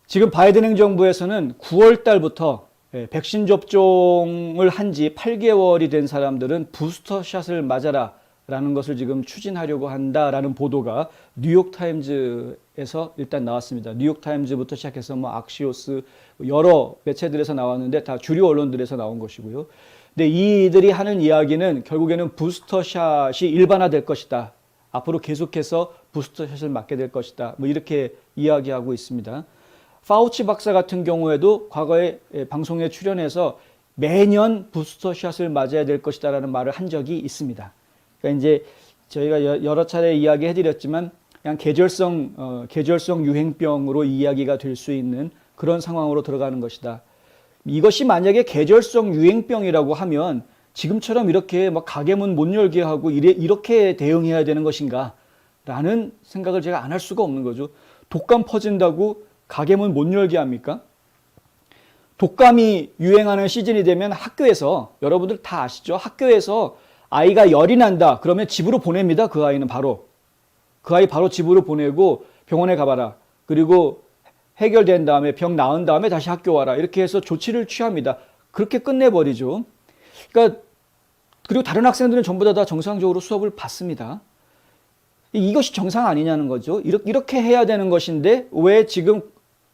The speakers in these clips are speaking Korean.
지금 바이든 행정부에서는 9월 달부터 백신 접종을 한 지 8개월이 된 사람들은 부스터샷을 맞아라 라는 것을 지금 추진하려고 한다라는 보도가 뉴욕타임즈에서 일단 나왔습니다. 뉴욕타임즈부터 시작해서 뭐 악시오스 여러 매체들에서 나왔는데 다 주류 언론들에서 나온 것이고요. 근데 이들이 하는 이야기는 결국에는 부스터샷이 일반화될 것이다. 앞으로 계속해서 부스터샷을 맞게 될 것이다. 뭐 이렇게 이야기하고 있습니다. 파우치 박사 같은 경우에도 과거에 방송에 출연해서 매년 부스터샷을 맞아야 될 것이다라는 말을 한 적이 있습니다. 그러니까 이제 저희가 여러 차례 이야기해드렸지만 그냥 계절성 유행병으로 이야기가 될 수 있는 그런 상황으로 들어가는 것이다. 이것이 만약에 계절성 유행병이라고 하면 지금처럼 이렇게 막 가게문 못 열게 하고 이렇게 대응해야 되는 것인가? 라는 생각을 제가 안 할 수가 없는 거죠. 독감 퍼진다고 가게문 못 열게 합니까? 독감이 유행하는 시즌이 되면 학교에서, 여러분들 다 아시죠? 학교에서 아이가 열이 난다. 그러면 집으로 보냅니다. 그 아이는 바로. 그 아이 바로 집으로 보내고 병원에 가봐라. 그리고 해결된 다음에 병 나은 다음에 다시 학교 와라. 이렇게 해서 조치를 취합니다. 그렇게 끝내버리죠. 그러니까 그리고 다른 학생들은 전부 다 정상적으로 수업을 받습니다. 이것이 정상 아니냐는 거죠. 이렇게 해야 되는 것인데 왜 지금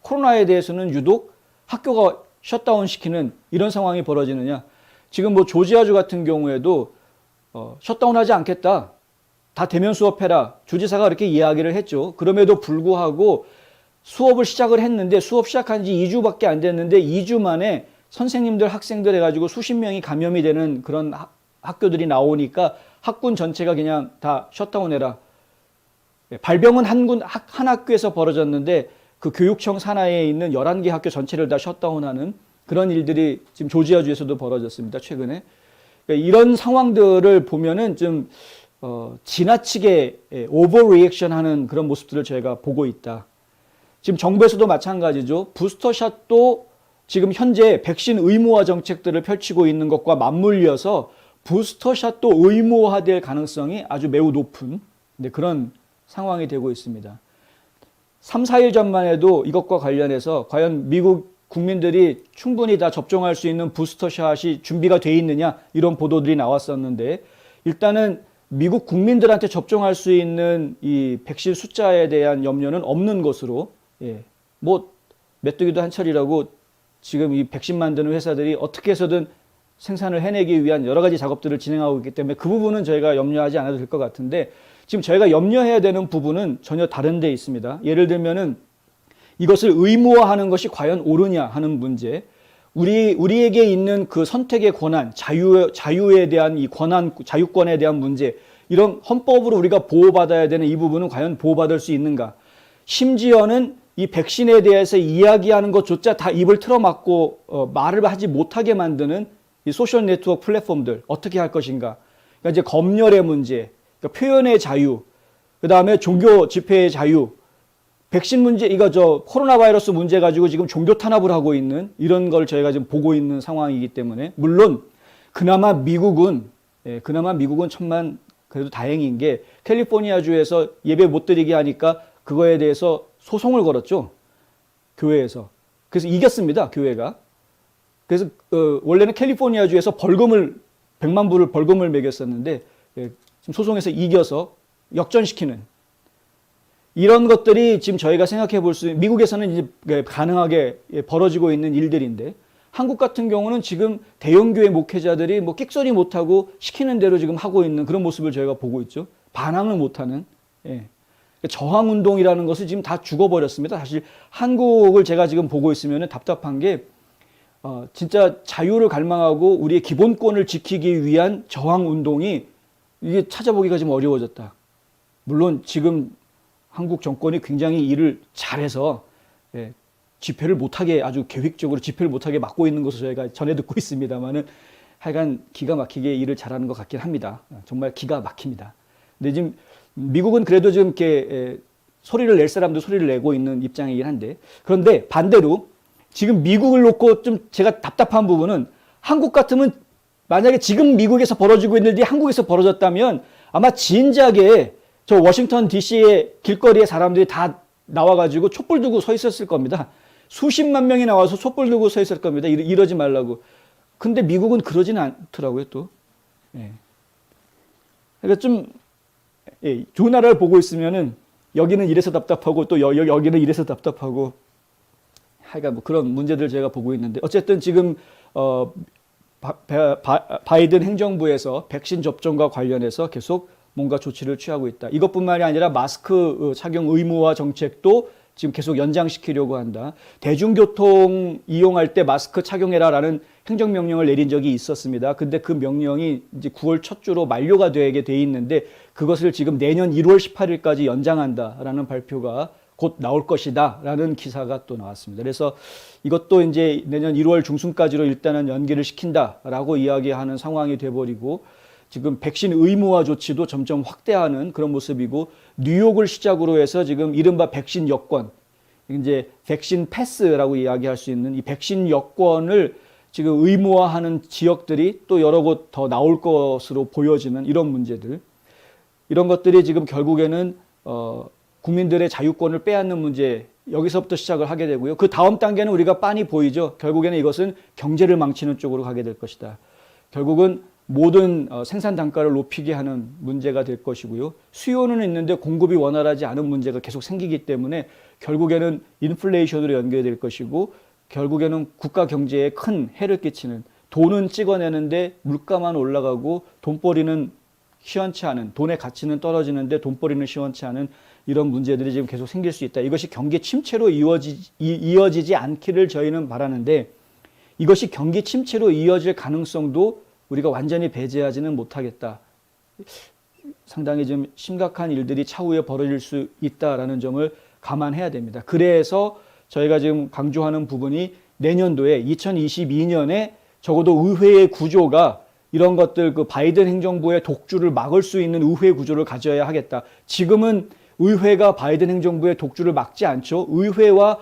코로나에 대해서는 유독 학교가 셧다운 시키는 이런 상황이 벌어지느냐. 지금 뭐 조지아주 같은 경우에도 셧다운하지 않겠다. 다 대면 수업해라. 주지사가 그렇게 이야기를 했죠. 그럼에도 불구하고 수업을 시작을 했는데 수업 시작한 지 2주밖에 안 됐는데 2주 만에 선생님들, 학생들 해가지고 수십 명이 감염이 되는 그런 학교들이 나오니까 학군 전체가 그냥 다 셧다운해라. 발병은 한 학교에서 벌어졌는데 그 교육청 산하에 있는 11개 학교 전체를 다 셧다운하는 그런 일들이 지금 조지아주에서도 벌어졌습니다. 최근에. 그러니까 이런 상황들을 보면은 좀 지나치게 오버 리액션 하는 그런 모습들을 저희가 보고 있다. 지금 정부에서도 마찬가지죠. 부스터샷도 지금 현재 백신 의무화 정책들을 펼치고 있는 것과 맞물려서 부스터샷도 의무화될 가능성이 아주 매우 높은 그런 상황이 되고 있습니다. 3, 4일 전만 해도 이것과 관련해서 과연 미국 국민들이 충분히 다 접종할 수 있는 부스터샷이 준비가 돼 있느냐 이런 보도들이 나왔었는데 일단은 미국 국민들한테 접종할 수 있는 이 백신 숫자에 대한 염려는 없는 것으로 뭐 메뚜기도 한철이라고 지금 이 백신 만드는 회사들이 어떻게 해서든 생산을 해내기 위한 여러 가지 작업들을 진행하고 있기 때문에 그 부분은 저희가 염려하지 않아도 될 것 같은데 지금 저희가 염려해야 되는 부분은 전혀 다른 데 있습니다. 예를 들면은 이것을 의무화하는 것이 과연 옳으냐 하는 문제, 우리에게 있는 그 선택의 권한, 자유에 대한 이 권한, 자유권에 대한 문제, 이런 헌법으로 우리가 보호받아야 되는 이 부분은 과연 보호받을 수 있는가? 심지어는 이 백신에 대해서 이야기하는 것조차 다 입을 틀어막고 말을 하지 못하게 만드는 이 소셜 네트워크 플랫폼들 어떻게 할 것인가? 그러니까 이제 검열의 문제, 그러니까 표현의 자유, 그 다음에 종교 집회의 자유, 백신 문제, 코로나 바이러스 문제 가지고 지금 종교 탄압을 하고 있는 이런 걸 저희가 지금 보고 있는 상황이기 때문에 물론 그나마 미국은 천만 그래도 다행인 게 캘리포니아주에서 예배 못 드리게 하니까 그거에 대해서 소송을 걸었죠. 교회에서. 그래서 이겼습니다. 교회가. 그래서 원래는 캘리포니아주에서 100만 불을 벌금을 매겼었는데 지금 소송에서 이겨서 역전시키는 이런 것들이 지금 저희가 생각해 볼 수 있는 미국에서는 이제 가능하게 벌어지고 있는 일들인데 한국 같은 경우는 지금 대형교회 목회자들이 뭐 끽소리 못하고 시키는 대로 지금 하고 있는 그런 모습을 저희가 보고 있죠. 반항을 못하는 저항운동이라는 것을 지금 다 죽어버렸습니다. 사실 한국을 제가 지금 보고 있으면 답답한 게 진짜 자유를 갈망하고 우리의 기본권을 지키기 위한 저항운동이 이게 찾아보기가 좀 어려워졌다. 물론 지금 한국 정권이 굉장히 일을 잘해서 집회를 못하게 아주 계획적으로 집회를 못하게 막고 있는 것을 저희가 전해 듣고 있습니다만은 하여간 기가 막히게 일을 잘하는 것 같긴 합니다. 정말 기가 막힙니다. 근데 지금 미국은 그래도 좀 이렇게 소리를 낼 사람도 소리를 내고 있는 입장이긴 한데 그런데 반대로 지금 미국을 놓고 좀 제가 답답한 부분은 한국 같으면 만약에 지금 미국에서 벌어지고 있는 일이 한국에서 벌어졌다면 아마 진작에 저 워싱턴 DC의 길거리에 사람들이 다 나와가지고 촛불 들고 서 있었을 겁니다. 수십만 명이 나와서 촛불 들고 서 있을 겁니다. 이러지 말라고. 근데 미국은 그러지는 않더라고요, 또. 예. 그러니까 좀, 예, 좋은 나라를 보고 있으면은 여기는 이래서 답답하고 또 여기는 이래서 답답하고 하여간 뭐 그런 문제들 제가 보고 있는데 어쨌든 지금 바이든 행정부에서 백신 접종과 관련해서 계속 뭔가 조치를 취하고 있다. 이것뿐만이 아니라 마스크 착용 의무화 정책도 지금 계속 연장시키려고 한다. 대중교통 이용할 때 마스크 착용해라라는 행정명령을 내린 적이 있었습니다. 근데 그 명령이 이제 9월 첫 주로 만료가 되게 돼 있는데 그것을 지금 내년 1월 18일까지 연장한다라는 발표가 곧 나올 것이다라는 기사가 또 나왔습니다. 그래서 이것도 이제 내년 1월 중순까지로 일단은 연기를 시킨다라고 이야기하는 상황이 돼버리고 지금 백신 의무화 조치도 점점 확대하는 그런 모습이고 뉴욕을 시작으로 해서 지금 이른바 백신 여권, 이제 백신 패스라고 이야기할 수 있는 이 백신 여권을 지금 의무화하는 지역들이 또 여러 곳 더 나올 것으로 보여지는 이런 문제들, 이런 것들이 지금 결국에는 국민들의 자유권을 빼앗는 문제, 여기서부터 시작을 하게 되고요. 그 다음 단계는 우리가 빤히 보이죠. 결국에는 이것은 경제를 망치는 쪽으로 가게 될 것이다. 결국은 모든 생산 단가를 높이게 하는 문제가 될 것이고요. 수요는 있는데 공급이 원활하지 않은 문제가 계속 생기기 때문에 결국에는 인플레이션으로 연결될 것이고 결국에는 국가 경제에 큰 해를 끼치는, 돈은 찍어내는데 물가만 올라가고 돈벌이는 시원치 않은, 돈의 가치는 떨어지는데 돈벌이는 시원치 않은 이런 문제들이 지금 계속 생길 수 있다. 이것이 경기 침체로 이어지지 않기를 저희는 바라는데 이것이 경기 침체로 이어질 가능성도 우리가 완전히 배제하지는 못하겠다. 상당히 좀 심각한 일들이 차후에 벌어질 수 있다라는 점을 감안해야 됩니다. 그래서 저희가 지금 강조하는 부분이 내년도에 2022년에 적어도 의회의 구조가 이런 것들, 그 바이든 행정부의 독주를 막을 수 있는 의회 구조를 가져야 하겠다. 지금은 의회가 바이든 행정부의 독주를 막지 않죠. 의회와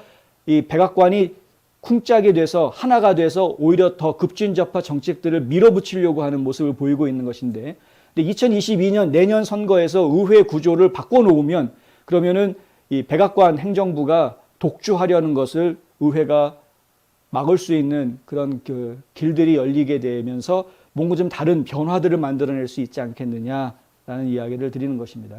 이 백악관이 쿵짝이 돼서 하나가 돼서 오히려 더 급진접화 정책들을 밀어붙이려고 하는 모습을 보이고 있는 것인데, 근데 2022년 내년 선거에서 의회 구조를 바꿔놓으면 그러면은 이 백악관 행정부가 독주하려는 것을 의회가 막을 수 있는 그런 그 길들이 열리게 되면서 뭔가 좀 다른 변화들을 만들어낼 수 있지 않겠느냐라는 이야기를 드리는 것입니다.